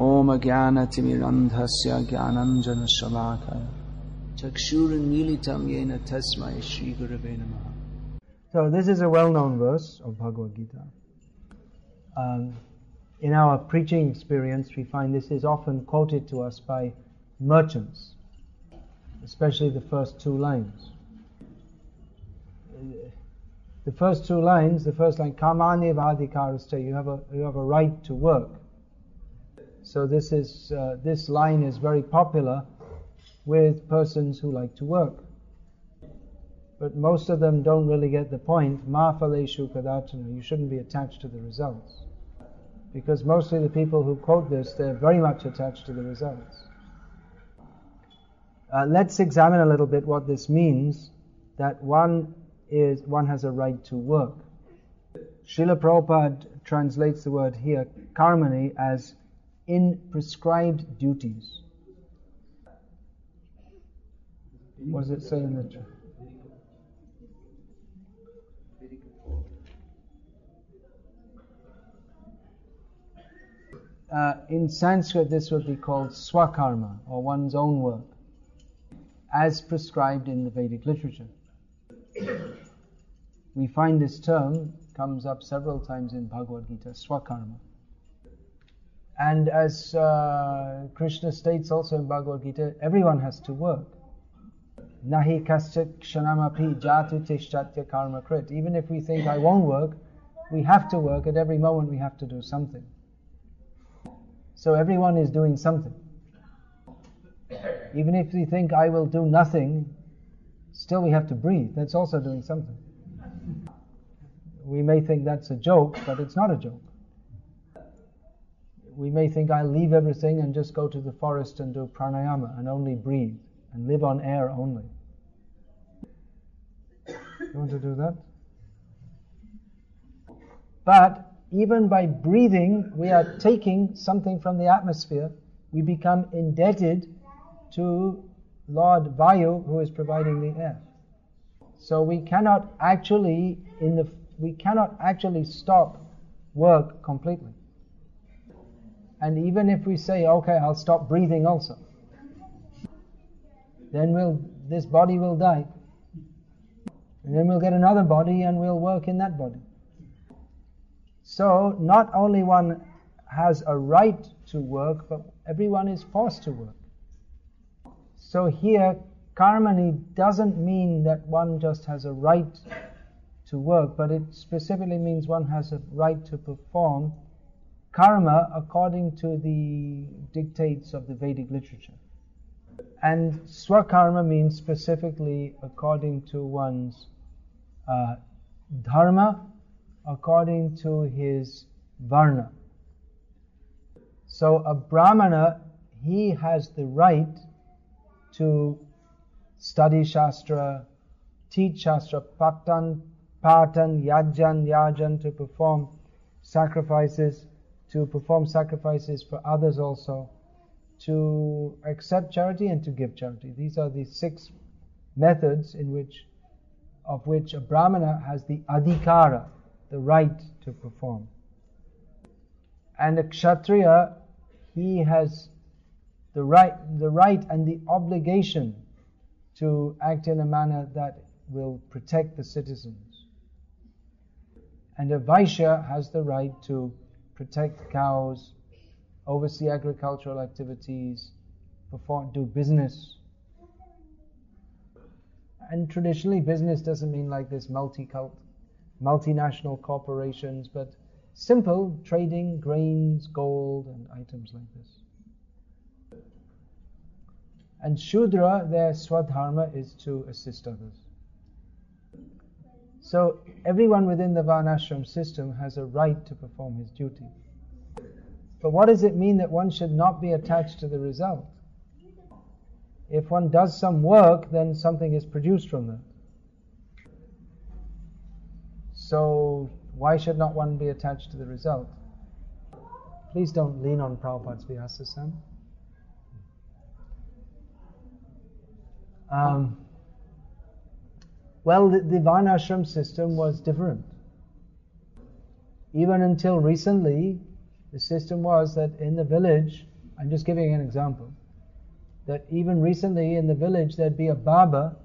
Om Jnana-timirandhasya Jnananjana-shalakaya Chakshura-militam yena tasmai Shri Gurave Namaha. So this is a well-known verse of Bhagavad-gita. In our preaching experience, we find this is often quoted to us by merchants, especially the first two lines. The first two lines, the first line, Kamani Vadikaraste, you have a right to work. So this line is very popular with persons who like to work. But most of them don't really get the point. Ma phaleshu kadachana, you shouldn't be attached to the results. Because mostly the people who quote this, they're very much attached to the results. Let's examine a little bit what this means, that one has a right to work. Srila Prabhupada translates the word here, karmani, as in prescribed duties. What does it say in the... in Sanskrit, this would be called swakarma, or one's own work, as prescribed in the Vedic literature. We find this term comes up several times in Bhagavad-gita, swakarma. And as Krishna states also in Bhagavad-gita, everyone has to work. Nahi kaschat kshanamapi jatu tishtatya karma krit. Even if we think I won't work, we have to work. At every moment we have to do something. So everyone is doing something. Even if we think I will do nothing, still we have to breathe. That's also doing something. We may think that's a joke, but it's not a joke. We may think I'll leave everything and just go to the forest and do pranayama and only breathe and live on air only. You want to do that? But even by breathing, we are taking something from the atmosphere. We become indebted to Lord Vayu, who is providing the air. So we cannot actually stop work completely. And even if we say, okay, I'll stop breathing also, then this body will die. And then we'll get another body and we'll work in that body. So not only one has a right to work, but everyone is forced to work. So here, karmani doesn't mean that one just has a right to work, but it specifically means one has a right to perform karma according to the dictates of the Vedic literature. And swakarma means specifically according to one's dharma, according to his varna. So a brahmana, he has the right to study shastra, teach shastra, patan, yajan, to perform sacrifices for others also, to accept charity and to give charity. These are the 6 methods of which a brahmana has the adhikara, the right to perform. And a kshatriya, he has the right and the obligation to act in a manner that will protect the citizens. And a vaishya has the right to protect cows, oversee agricultural activities, do business. And traditionally, business doesn't mean like this multinational corporations, but simple trading, grains, gold, and items like this. And Shudra, their swadharma is to assist others. So everyone within the varnashram system has a right to perform his duty. But what does it mean that one should not be attached to the result? If one does some work, then something is produced from that. So why should not one be attached to the result? Please don't lean on Prabhupada's Vyasa-sam. Well, the varnashram system was different. Even until recently, the system was that in the village, I'm just giving an example, that even recently in the village there'd be a barber,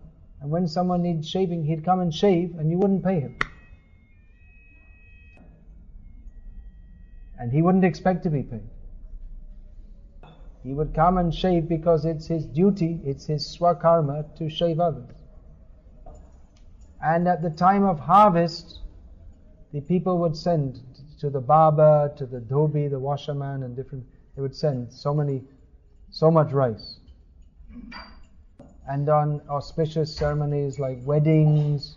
and when someone needs shaving, he'd come and shave and you wouldn't pay him. And he wouldn't expect to be paid. He would come and shave because it's his duty, it's his swakarma to shave others. And at the time of harvest, the people would send to the barber, to the dhobi, the washerman, and they would send so much rice. And on auspicious ceremonies like weddings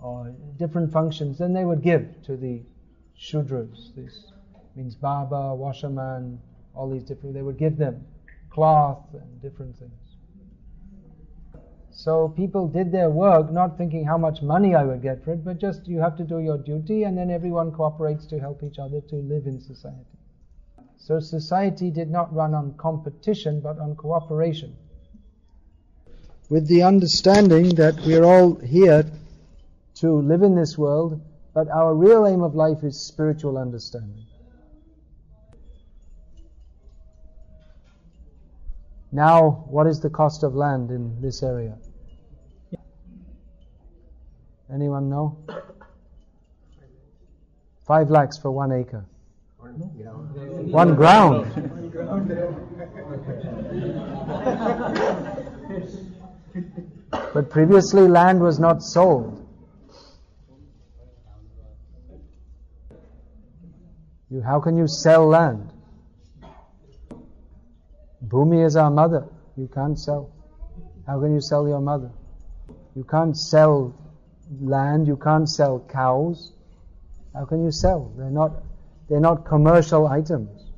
or different functions, then they would give to the shudras. This means barber, washerman, all these different, they would give them cloth and different things. So people did their work not thinking how much money I would get for it, but just you have to do your duty, and then everyone cooperates to help each other to live in society. So society did not run on competition but on cooperation, with the understanding that we are all here to live in this world, but our real aim of life is spiritual understanding. Now, what is the cost of land in this area? Anyone know? 5 lakhs for 1 acre. 1 ground. But previously land was not sold. How can you sell land? Bhumi is our mother. You can't sell. How can you sell your mother? You can't sell land. You can't sell cows. How can you sell? They're not commercial items.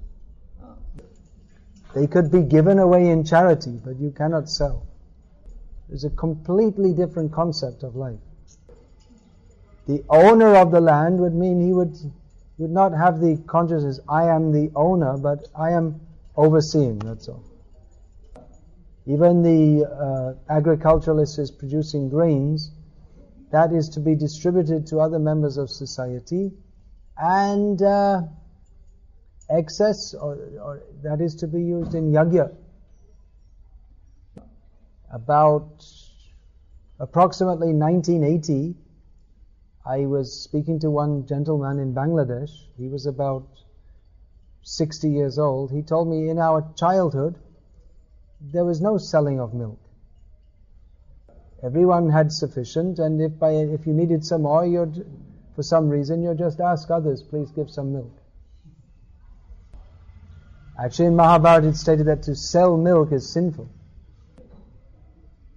They could be given away in charity, but you cannot sell. There's a completely different concept of life. The owner of the land would mean he would not have the consciousness, I am the owner, but I am overseeing, that's all. Even the agriculturalist is producing grains, that is to be distributed to other members of society, and excess, or that is to be used in yajna. About approximately 1980, I was speaking to one gentleman in Bangladesh. He was about 60 years old. He told me in our childhood, there was no selling of milk. Everyone had sufficient, and if you needed some more, for some reason, you just ask others, please give some milk. Actually, in Mahabharata, it stated that to sell milk is sinful.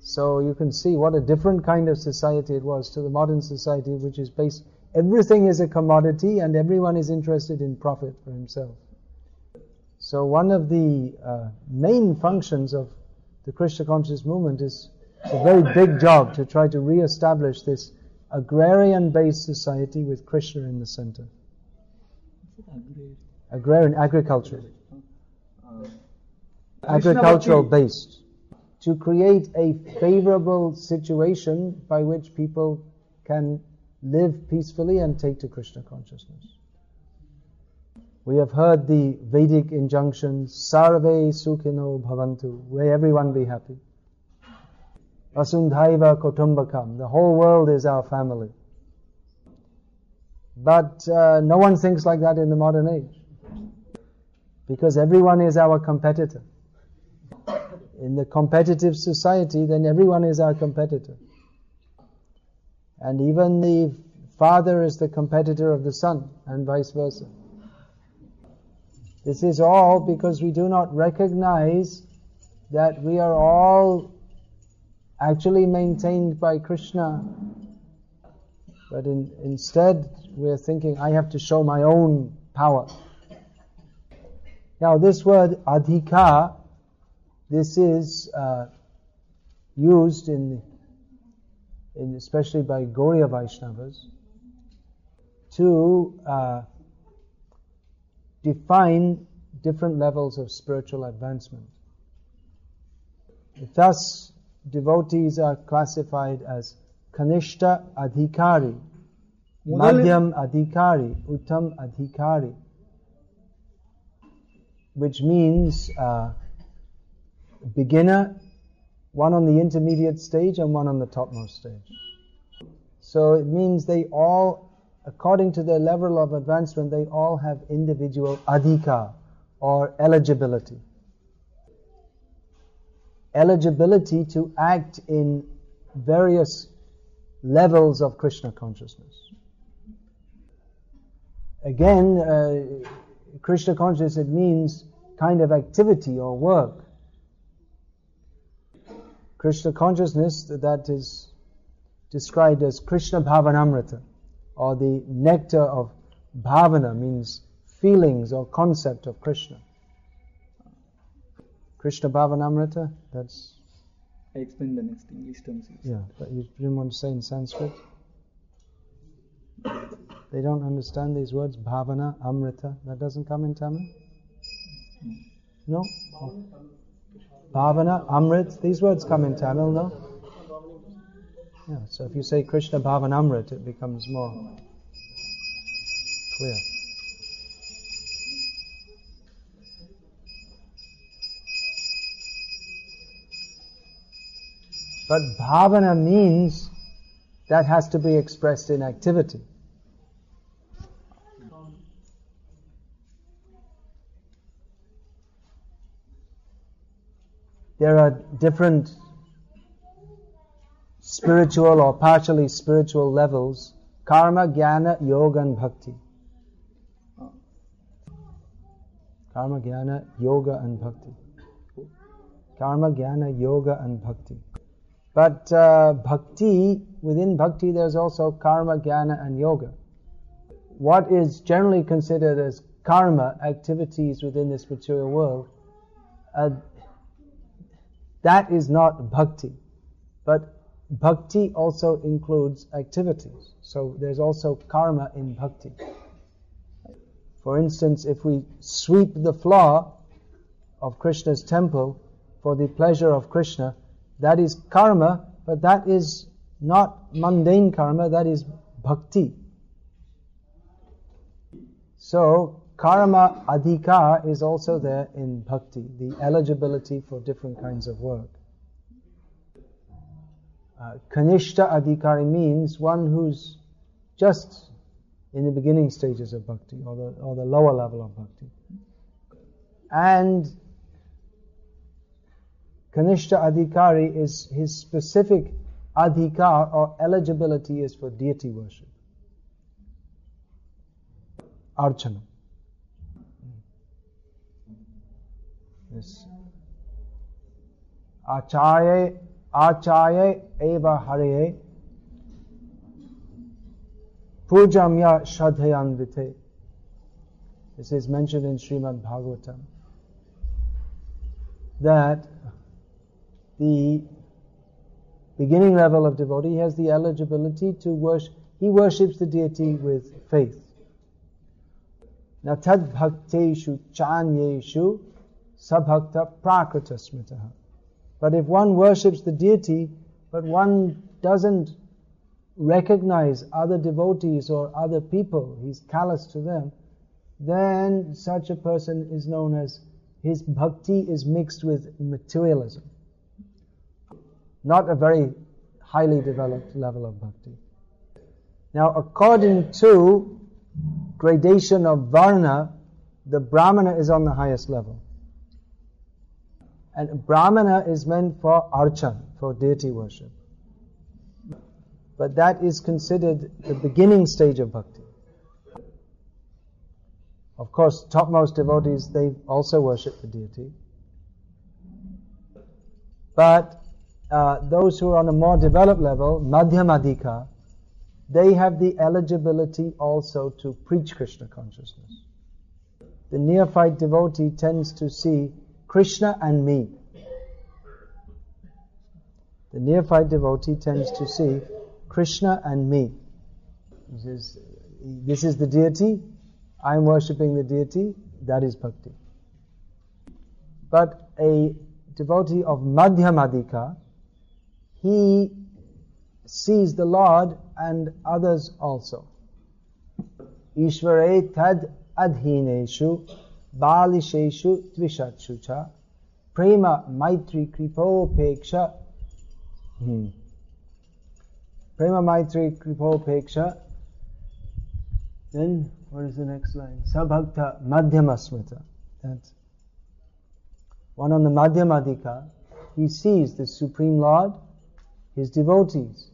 So you can see what a different kind of society it was to the modern society, which is based, everything is a commodity and everyone is interested in profit for himself. So one of the main functions of the Krishna conscious movement is a very big job to try to re-establish this agrarian-based society with Krishna in the center. Agrarian, agricultural. Agricultural-based. To create a favorable situation by which people can live peacefully and take to Krishna consciousness. We have heard the Vedic injunctions, Sarve Sukhino Bhavantu, may everyone be happy. Vasundhaiva Kutumbakam, the whole world is our family. But no one thinks like that in the modern age, because everyone is our competitor. In the competitive society, then everyone is our competitor. And even the father is the competitor of the son, and vice versa. This is all because we do not recognize that we are all actually maintained by Krishna. But instead, we're thinking, I have to show my own power. Now, this word adhika, this is used in especially by Gauriya Vaishnavas to define different levels of spiritual advancement. Thus, devotees are classified as Kanishta Adhikari, Madhyam Adhikari, Uttam Adhikari. which means beginner, one on the intermediate stage and one on the topmost stage. So it means they all, according to their level of advancement, they all have individual adhikar or eligibility. Eligibility to act in various levels of Krishna consciousness. Again, Krishna consciousness, it means kind of activity or work. Krishna consciousness, that is described as Krishna Bhavanamrita, or the nectar of bhavana, means feelings or concept of Krishna. Krishna Bhavanamrita, that's... I explained the next English terms. Yeah, but you didn't want to say in Sanskrit? They don't understand these words, bhavana, amrita. That doesn't come in Tamil? No? Bhavana, amrit, these words come in Tamil, no? Yeah, so if you say Krishna Bhavanamrit, it becomes more clear. But bhavana means that has to be expressed in activity. There are different spiritual or partially spiritual levels: karma, jnana, yoga and bhakti. Karma, jnana, yoga and bhakti. Karma, jnana, yoga and bhakti. But bhakti, within bhakti there's also karma, jnana and yoga. What is generally considered as karma, activities within this material world, that is not bhakti. But bhakti also includes activities. So there's also karma in bhakti. For instance, if we sweep the floor of Krishna's temple for the pleasure of Krishna, that is karma, but that is not mundane karma, that is bhakti. So karma adhikar is also there in bhakti, the eligibility for different kinds of work. Kanishta adhikari means one who's just in the beginning stages of bhakti, or the lower level of bhakti. And Kanishta adhikari is his specific adhikar or eligibility is for deity worship. Archana. Yes. Acharya eva hare pujamya shradhayanvite. This is mentioned in Srimad Bhagavatam, that the beginning level of devotee has the eligibility to worship. He worships the deity with faith. Na tad bhakteshu chanyeshu sabhakta prakrita smitaha. But if one worships the deity, but one doesn't recognize other devotees or other people, he's callous to them, then such a person is known as, his bhakti is mixed with materialism. Not a very highly developed level of bhakti. Now, according to gradation of varna, the brahmana is on the highest level. And brahmana is meant for archan, for deity worship. But that is considered the beginning stage of bhakti. Of course, topmost devotees, they also worship the deity. But those who are on a more developed level, madhyamadika, they have the eligibility also to preach Krishna consciousness. The neophyte devotee tends to see Krishna and me. The neophyte devotee tends to see Krishna and me. This is the deity, I am worshipping the deity, that is bhakti. But a devotee of madhyamadika, he sees the Lord and others also. Ishvare tad adhineshu balisheshu tvishatshucha prema maitri kripopeksha prema maitri kripopeksha. Then what is the next line? Sabhakta madhyamasmrita. That's one on the madhyamadika. He sees the Supreme Lord, his devotees,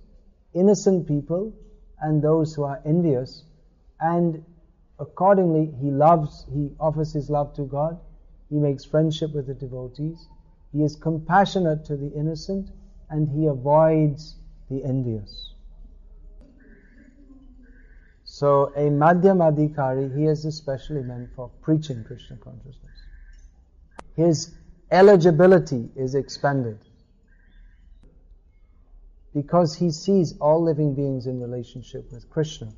innocent people, and those who are envious, and accordingly he offers his love to God, he makes friendship with the devotees, he is compassionate to the innocent, and he avoids the envious. So a madhyamadikari, he is especially meant for preaching Krishna consciousness. His eligibility is expanded because he sees all living beings in relationship with Krishna.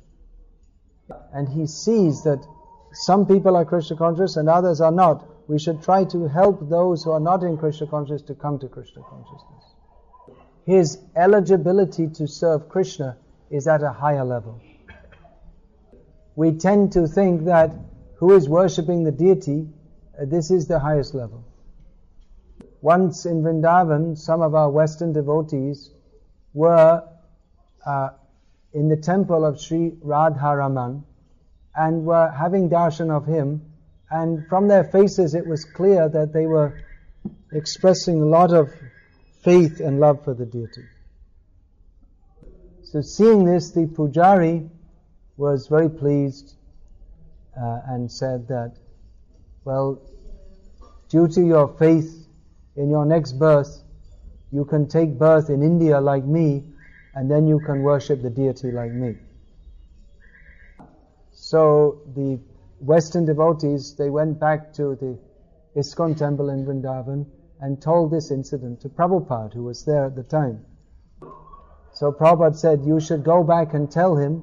And he sees that some people are Krishna conscious and others are not. We should try to help those who are not in Krishna consciousness to come to Krishna consciousness. His eligibility to serve Krishna is at a higher level. We tend to think that who is worshipping the deity, this is the highest level. Once in Vrindavan, some of our Western devotees were in the temple of Sri Radharaman and were having darshan of him, and from their faces it was clear that they were expressing a lot of faith and love for the deity. So seeing this, the pujari was very pleased and said that, well, due to your faith, in your next birth, you can take birth in India like me, and then you can worship the deity like me. So the Western devotees, they went back to the ISKCON temple in Vrindavan and told this incident to Prabhupada, who was there at the time. So Prabhupada said, you should go back and tell the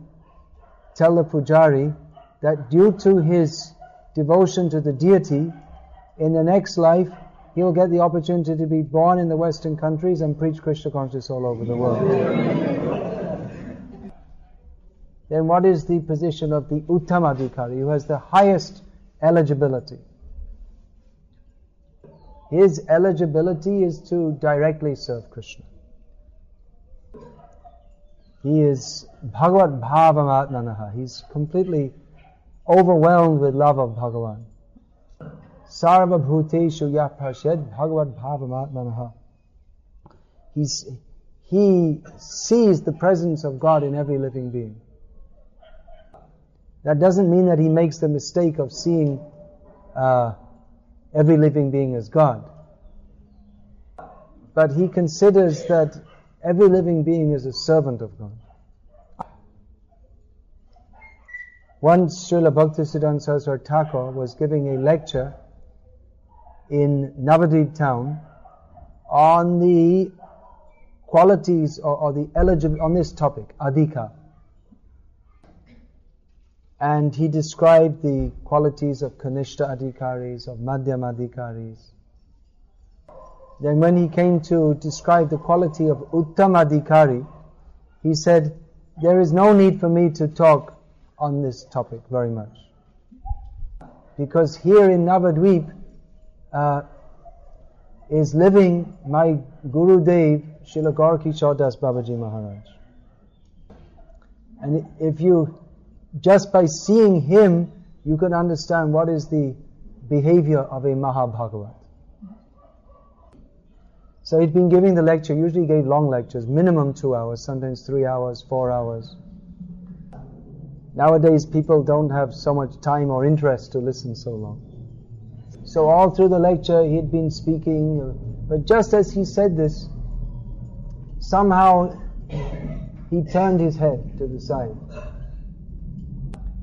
pujari, that due to his devotion to the deity, in the next life, he'll get the opportunity to be born in the Western countries and preach Krishna consciousness all over the world. Then what is the position of the Uttamadikari, who has the highest eligibility? His eligibility is to directly serve Krishna. He is Bhagavad-bhavamatmanaha. He's completely overwhelmed with love of Bhagavan. Sarva bhuteshu yapashed Bhagavad-bhavamatmanaha. He sees the presence of God in every living being. That doesn't mean that he makes the mistake of seeing every living being as God. But he considers that every living being is a servant of God. Once Srila Bhaktisiddhanta Saraswati Thakur was giving a lecture in Navadvip town on the qualities or the eligibility on this topic, adhika. And he described the qualities of Kanishta Adhikaris, of Madhyama Adhikaris. Then when he came to describe the quality of Uttama Adhikari, he said, there is no need for me to talk on this topic very much. Because here in Navadvip is living my Guru Dev, Srila Gaura Das Babaji Maharaj. And if you, just by seeing him, you can understand what is the behavior of a Mahabhagavat. So he'd been giving the lecture, usually gave long lectures, minimum 2 hours, sometimes 3 hours, 4 hours. Nowadays people don't have so much time or interest to listen so long. So all through the lecture he'd been speaking, but just as he said this, somehow he turned his head to the side.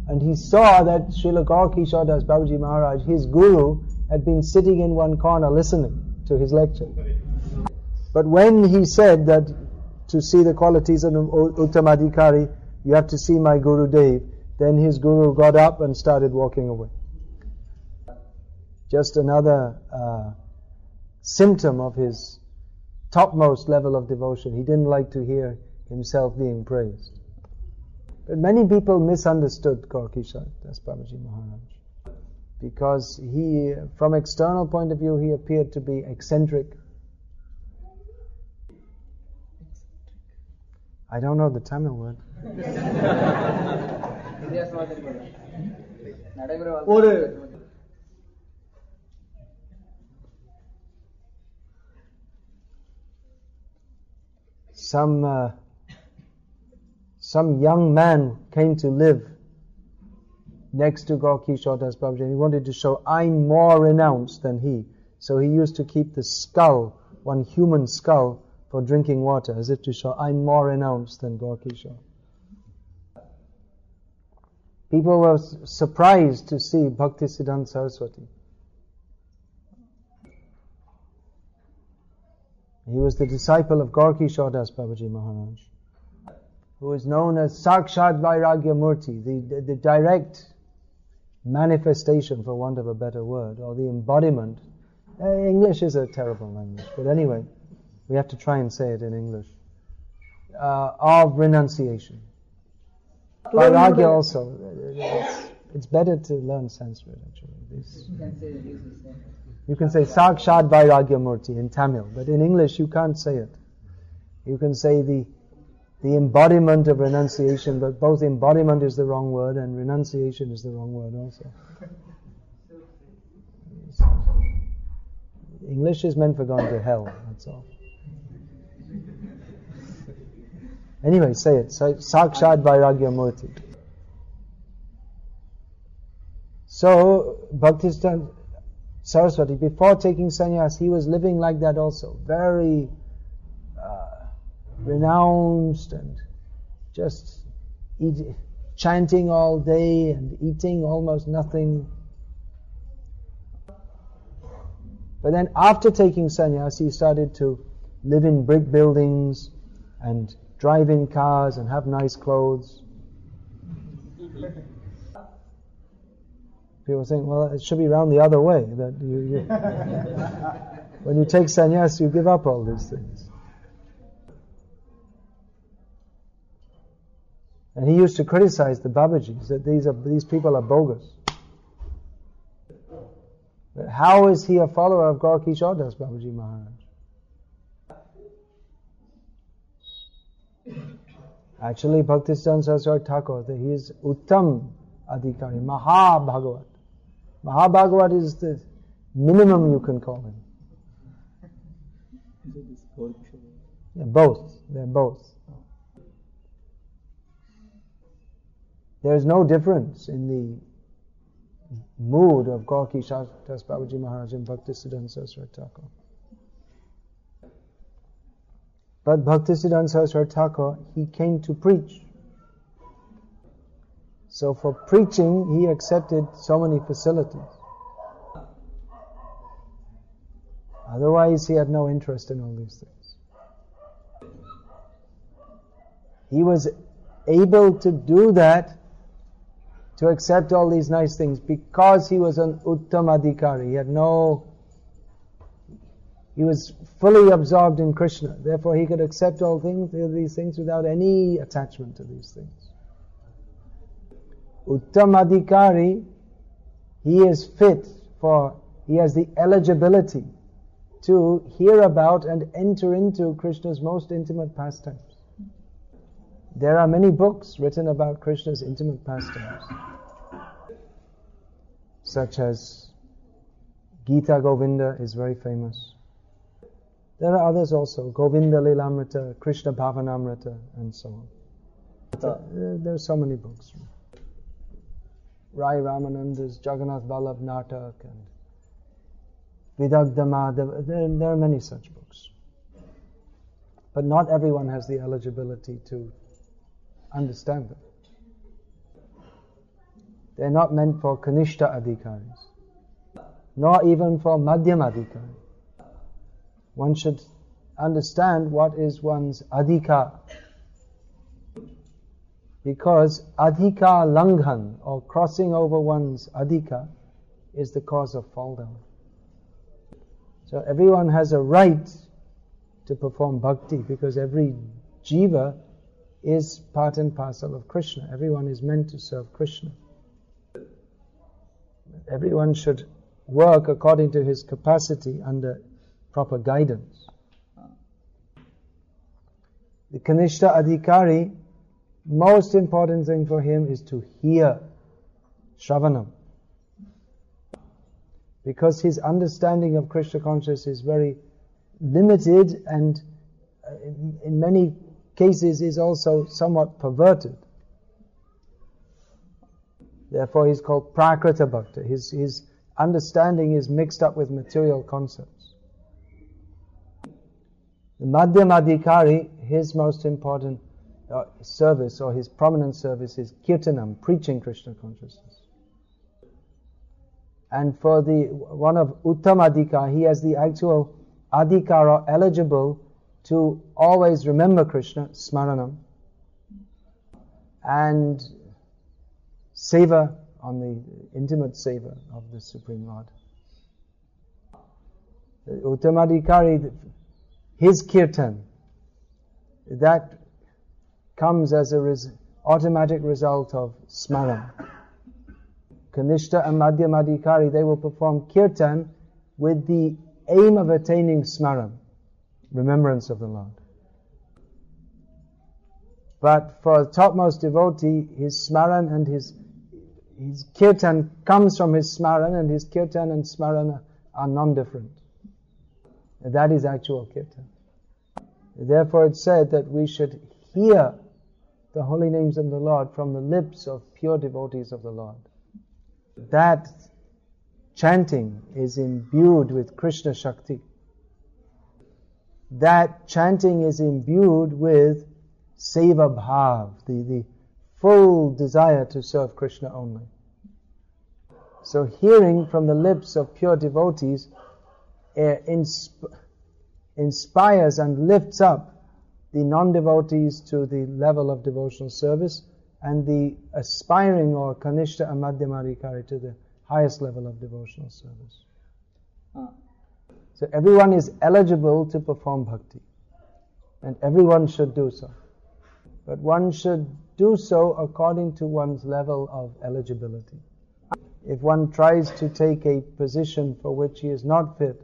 And he saw that Srila Gaura Das Babaji Maharaj, his guru, had been sitting in one corner listening to his lecture. But when he said that to see the qualities of Uttamadikari, you have to see my Guru Dev, then his guru got up and started walking away. Just another symptom of his topmost level of devotion. He didn't like to hear himself being praised. But many people misunderstood Gaura Das Babaji Maharaj, because he, from external point of view, he appeared to be eccentric. I don't know the Tamil word. Some young man came to live next to Gorky Shodas Babaji, and he wanted to show, I'm more renounced than he. So he used to keep the skull, one human skull, for drinking water, as if to show, I'm more renounced than Gorky Shah. People were surprised to see Bhaktisiddhanta Saraswati. He was the disciple of Gorky Shodas Babaji Maharaj, who is known as Sakshat Vairagya Murti, the direct manifestation, for want of a better word, or the embodiment. English is a terrible language, but anyway, we have to try and say it in English. Of renunciation. Vairagya also. It's better to learn Sanskrit, actually. You can say Sakshat Vairagya Murti in Tamil, but in English you can't say it. You can say the embodiment of renunciation, but both embodiment is the wrong word and renunciation is the wrong word also. English is meant for going to hell, that's all. Anyway, say it. Sakshat Vairagya Murti. So, Bhaktisiddhanta Saraswati, before taking sannyas, he was living like that also. Very renounced and just chanting all day and eating almost nothing. But then after taking sannyas, he started to live in brick buildings and drive in cars and have nice clothes. People think, well, it should be round the other way. That when you take sannyas, you give up all these things. And he used to criticize the Babajis, that these people are bogus. But how is he a follower of Gorky Shodas Babaji Maharaj? Actually, Bhaktisiddhanta Saraswati Thakur, he is Uttam Adhikari, Maha-Bhagavat. Maha-Bhagavat is the minimum you can call him. Yeah, both. They're both. There is no difference in the mood of Gorky Shodas Babaji Maharaj and Bhaktisiddhanta Saraswati Thakur. But Bhaktisiddhanta Saraswati Thakur, he came to preach. So for preaching, he accepted so many facilities. Otherwise, he had no interest in all these things. He was able to do that, to accept all these nice things, because he was an Uttam Adhikari. He was fully absorbed in Krishna. Therefore, he could accept all these things without any attachment to these things. Uttam Adhikari, he is fit he has the eligibility to hear about and enter into Krishna's most intimate pastimes. There are many books written about Krishna's intimate pastimes, such as Gita Govinda is very famous. There are others also, Govinda Lilamrita, Krishna Bhavanamrita, and so on. There are so many books. Rai Ramananda's Jagannath Vallabh Natak and Vidagdha Madhava, there are many such books. But not everyone has the eligibility to understand them. They're not meant for Kanishta Adhikaris, nor even for Madhyam Adhikari. One should understand what is one's adhikar. Because adhikar langhan, or crossing over one's adhikar, is the cause of fall down. So everyone has a right to perform bhakti, because every jiva is part and parcel of Krishna. Everyone is meant to serve Krishna. Everyone should work according to his capacity under proper guidance. The Kanishta Adhikari, most important thing for him is to hear Shravanam. Because his understanding of Krishna consciousness is very limited and in many cases is also somewhat perverted. Therefore he's called Prakrita Bhakta. His understanding is mixed up with material concepts. The Madhyamadhikari, his most important service or his prominent service is Kirtanam, preaching Krishna consciousness. And for the one of Uttamadhikar, he has the actual adhikara eligible to always remember Krishna, smaranam, and seva, on the intimate seva of the Supreme Lord. The Uttamadhikari, his kirtan, that comes as a automatic result of smaran. Kanishta and Madhyamadhikari, they will perform kirtan with the aim of attaining smaran, remembrance of the Lord. But for the topmost devotee, his smaran and his kirtan comes from his smaran, and his kirtan and smaran are non-different. That is actual kirtan. Therefore it's said that we should hear the holy names of the Lord from the lips of pure devotees of the Lord. That chanting is imbued with Krishna Shakti. That chanting is imbued with Seva Bhav, the full desire to serve Krishna only. So hearing from the lips of pure devotees inspires and lifts up the non-devotees to the level of devotional service, and the aspiring or Kanishta and Madhyamadhikari to the highest level of devotional service. So everyone is eligible to perform bhakti, and everyone should do so. But one should do so according to one's level of eligibility. If one tries to take a position for which he is not fit,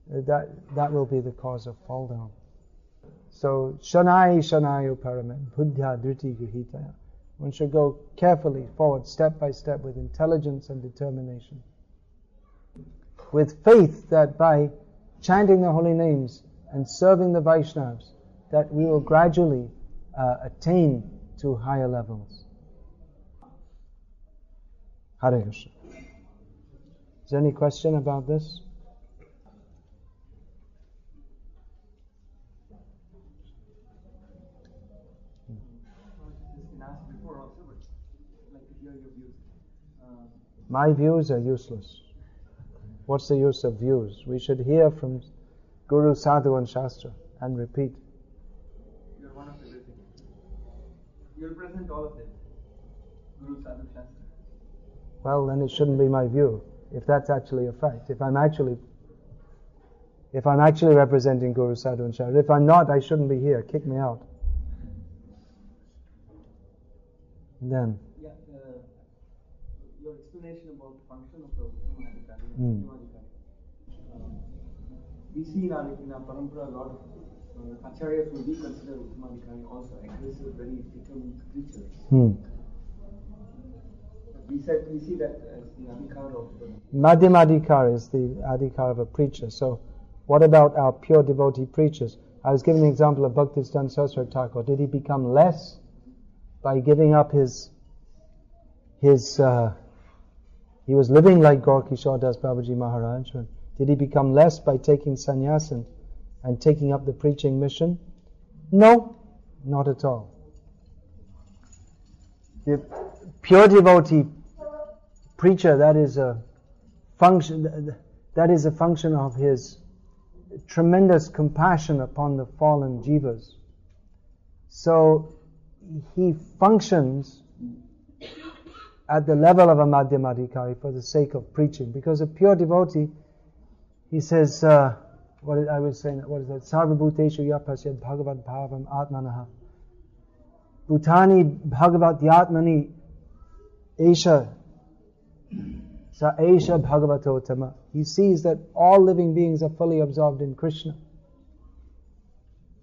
that will be the cause of fall down. So, Chennai Paramet, Buddha Dhriti Grihitaya. One should go carefully forward, step by step, with intelligence and determination. With faith that by chanting the holy names and serving the Vaishnavas, that we will gradually attain to higher levels. Hare Krishna. Is there any question about this? My views are useless. What's the use of views? We should hear from Guru, Sadhu and Shastra and repeat. You are one of everything. You represent all of them. Guru, Sadhu, Shastra. Well, then it shouldn't be my view, if that's actually a fact. If I'm actually representing Guru, Sadhu and Shastra. If I'm not, I shouldn't be here. Kick me out. And then your explanation about the function of the Uttamadhikari. We see in our parampara a lot of acharyas will be considered Uttamadhikari also aggressive, very determined creatures. We see that as the adhikar of the Madhyamadhikar is the adhikar of a preacher. So, what about our pure devotee preachers? I was giving an example of Bhaktisiddhanta Saraswati Thakur. Did he become less by giving up his he was living like Gaur Kishore Das Babaji Maharaj. Did he become less by taking sannyas and taking up the preaching mission? No, not at all. The pure devotee preacher, that is a function of his tremendous compassion upon the fallen jivas. So he functions at the level of a Madhyamadhikari for the sake of preaching. Because a pure devotee, he says, what is that? Sarva bhuteshu yapasyad bhagavad bhavam atmanaha. Bhutani bhagavat yatmani esha Sa Esha Bhagavatotama. He sees that all living beings are fully absorbed in Krishna.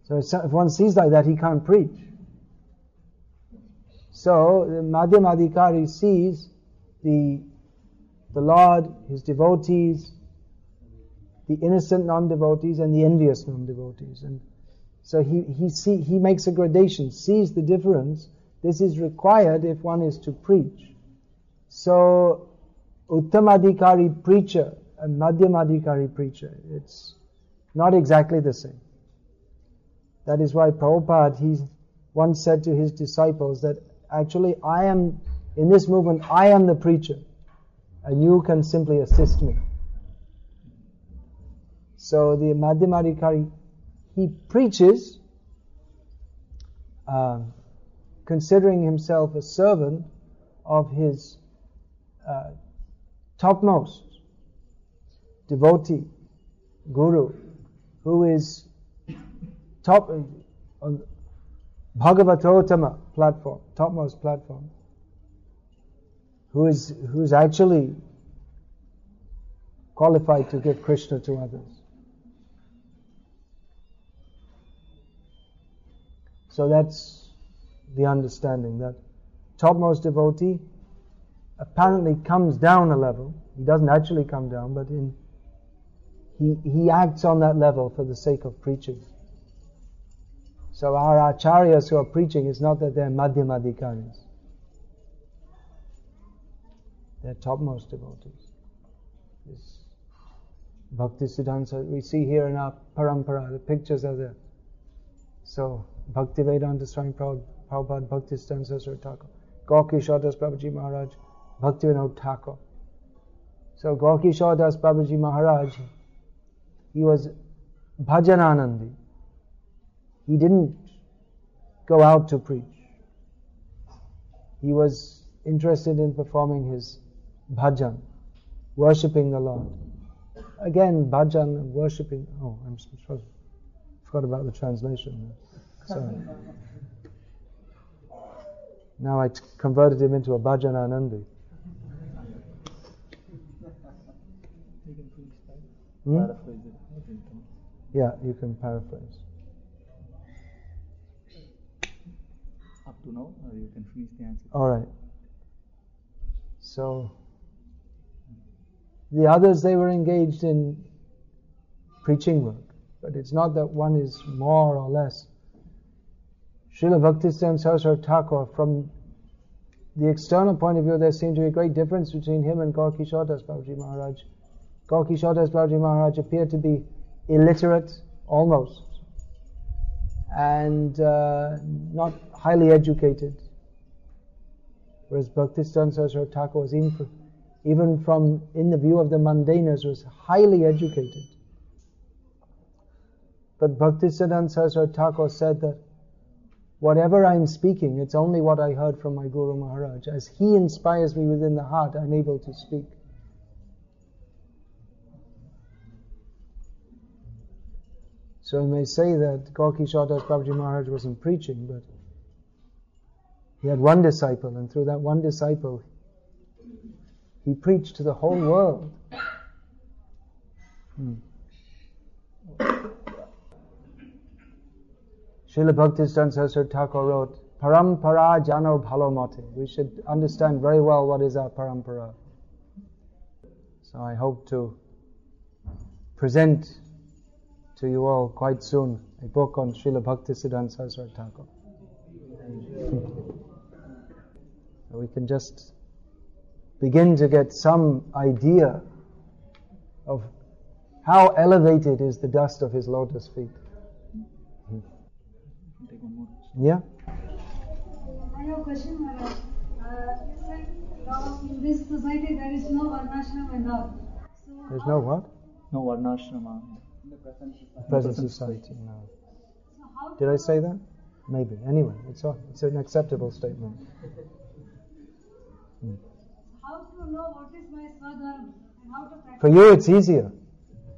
So if one sees like that, he can't preach. So the Madhyamadikari sees the Lord, his devotees, the innocent non-devotees and the envious non-devotees. And so he makes a gradation, sees the difference. This is required if one is to preach. So Uttamadikari preacher and Madhyamadikari preacher, it's not exactly the same. That is why Prabhupada, he once said to his disciples that actually in this movement, I am the preacher and you can simply assist me. So the Madhyamadikari, he preaches considering himself a servant of his topmost devotee, guru, who is top on Bhagavatotama platform, topmost platform, who's actually qualified to give Krishna to others. So that's the understanding, that topmost devotee apparently comes down a level. He doesn't actually come down, but he acts on that level for the sake of preaching. So our acharyas who are preaching, it's not that they're madhyamadikaris. They're topmost devotees. This Bhakti Siddhanta, we see here in our parampara, the pictures are there. So Bhakti Vedanta Swami Prabhupada, Bhakti Siddhanta Thakur, Gaur-Kishore Das Babaji Maharaj, Bhakti Vinod Thakur. So Gaur-Kishore Das Babaji Maharaj, he was bhajananandi. He didn't go out to preach. He was interested in performing his bhajan, worshipping the Lord. Again, bhajan and worshipping. Oh, I'm sorry. Forgot about the translation. Sorry. Now I converted him into a bhajananandi. Yeah, you can paraphrase. Up to now, you can finish the answer. All right. So the others, they were engaged in preaching work, but it's not that one is more or less. Srila Bhaktisiddhanta Saraswati Thakur, from the external point of view, there seemed to be a great difference between him and Gaur-Kishore Das Babaji Maharaj. Gaur-Kishore Das Babaji Maharaj appeared to be illiterate, almost, and not highly educated. Whereas Bhaktisiddhanta Saraswati Thakur was even from in the view of the mundaners, was highly educated. But Bhaktisiddhanta Saraswati Thakur said that whatever I'm speaking, it's only what I heard from my Guru Maharaj. As he inspires me within the heart, I'm able to speak. So you may say that Gaur-Kishore Das Babaji Maharaj wasn't preaching, but he had one disciple, and through that one disciple, he preached to the whole world. Srila Bhaktisiddhanta Saraswati Thakur wrote, Parampara jano bhalo mate. We should understand very well what is our parampara. So I hope to present to you all quite soon a book on Srila Bhaktisiddhanta Saraswati Thakur. So we can just begin to get some idea of how elevated is the dust of his lotus feet. Yeah? I have a question, Maharaj. You said now in this society there is no varnashrama and all. So There's no what? No varnashrama. In the present society. Present society, no. So how Did I say that? Maybe. Anyway, it's an acceptable statement. how to know what is my swadharma and how to practice? For you, it's easier.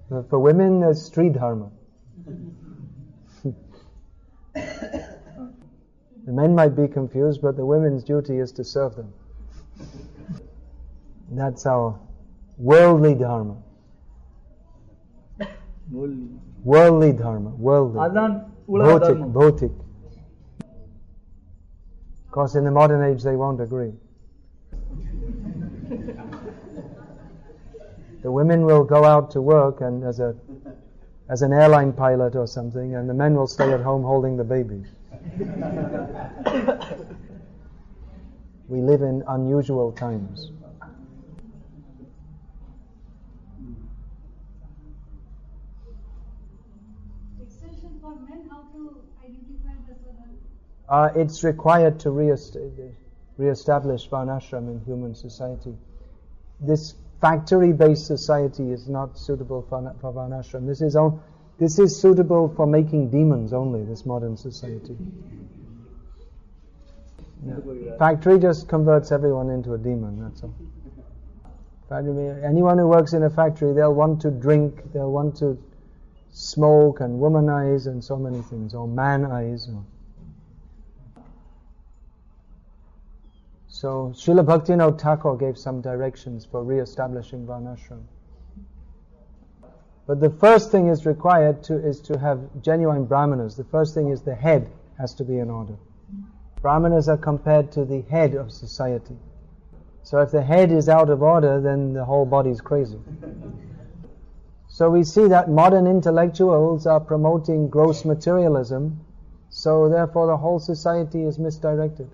For women, there's Sri Dharma. The men might be confused, but the women's duty is to serve them. That's our Worldly dharma. Worldly dharma. Worldly. Bhotik. Of course, in the modern age, they won't agree. The women will go out to work and as an airline pilot or something, and the men will stay at home holding the babies. We live in unusual times. Extension for men, how to identify the servant? It's required to re-establish varnashram in human society. This factory-based society is not suitable for varnashram. This is suitable for making demons only, this modern society. Yeah. Factory just converts everyone into a demon, that's all. Anyone who works in a factory, they'll want to drink, they'll want to smoke and womanize and so many things, or man-ize. So Srila Bhaktivinoda Thakur gave some directions for re-establishing varnashram. But the first thing is required is to have genuine brahmanas. The first thing is the head has to be in order. Brahmanas are compared to the head of society. So if the head is out of order, then the whole body is crazy. So we see that modern intellectuals are promoting gross materialism, so therefore the whole society is misdirected.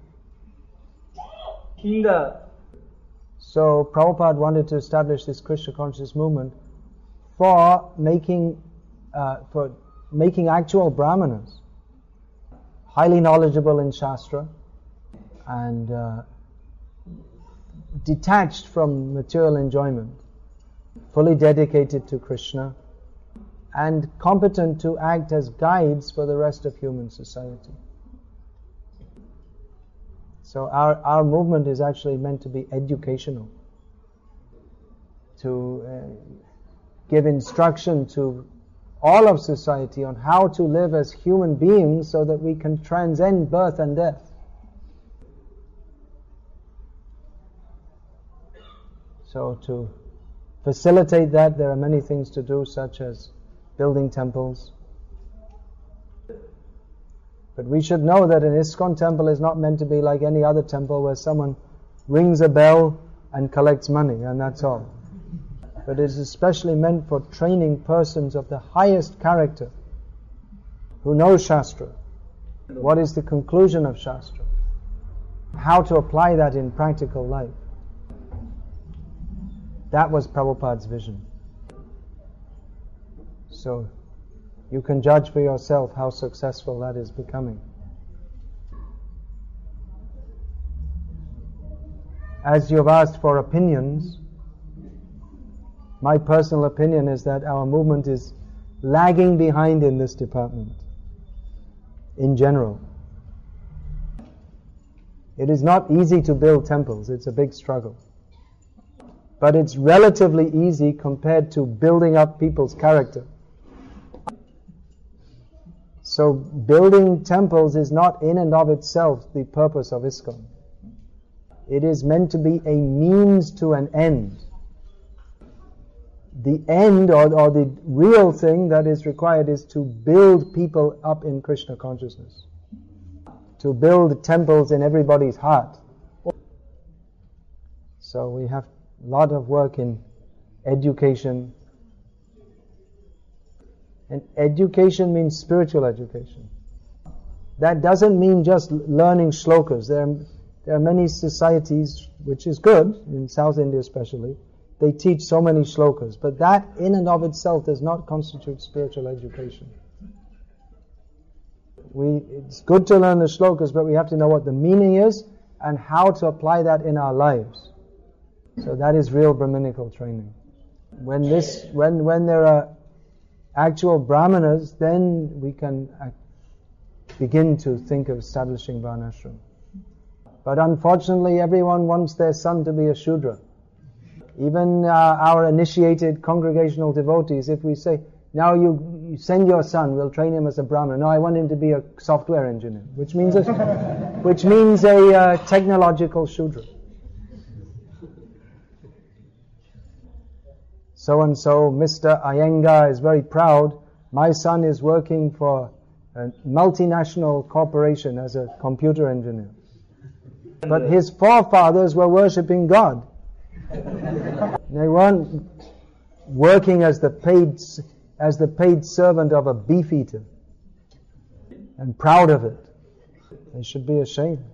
So Prabhupada wanted to establish this Krishna conscious movement for making actual brahmanas, highly knowledgeable in Shastra and detached from material enjoyment, fully dedicated to Krishna and competent to act as guides for the rest of human society. So our movement is actually meant to be educational, to give instruction to all of society on how to live as human beings so that we can transcend birth and death. So to facilitate that, there are many things to do, such as building temples. But we should know that an ISKCON temple is not meant to be like any other temple where someone rings a bell and collects money, and that's all. But it is especially meant for training persons of the highest character who know Shastra. What is the conclusion of Shastra? How to apply that in practical life. That was Prabhupada's vision. So you can judge for yourself how successful that is becoming. As you've asked for opinions, my personal opinion is that our movement is lagging behind in this department, in general. It is not easy to build temples, it's a big struggle. But it's relatively easy compared to building up people's character. So building temples is not in and of itself the purpose of ISKCON. It is meant to be a means to an end. The end or the real thing that is required is to build people up in Krishna consciousness. To build temples in everybody's heart. So we have a lot of work in education. And education means spiritual education. That doesn't mean just learning shlokas. There are many societies, which is good, in South India especially, they teach so many shlokas. But that in and of itself does not constitute spiritual education. It's good to learn the shlokas, but we have to know what the meaning is and how to apply that in our lives. So that is real Brahminical training. When there are actual brahmanas, then we can begin to think of establishing varnashram. But unfortunately, everyone wants their son to be a Shudra. Even our initiated congregational devotees, if we say, now you send your son, we'll train him as a Brahmana. No, I want him to be a software engineer, which means a technological Shudra. so-and-so, Mr. Iyengar is very proud. My son is working for a multinational corporation as a computer engineer. But his forefathers were worshipping God. They weren't working as the paid servant of a beef eater and proud of it. They should be ashamed.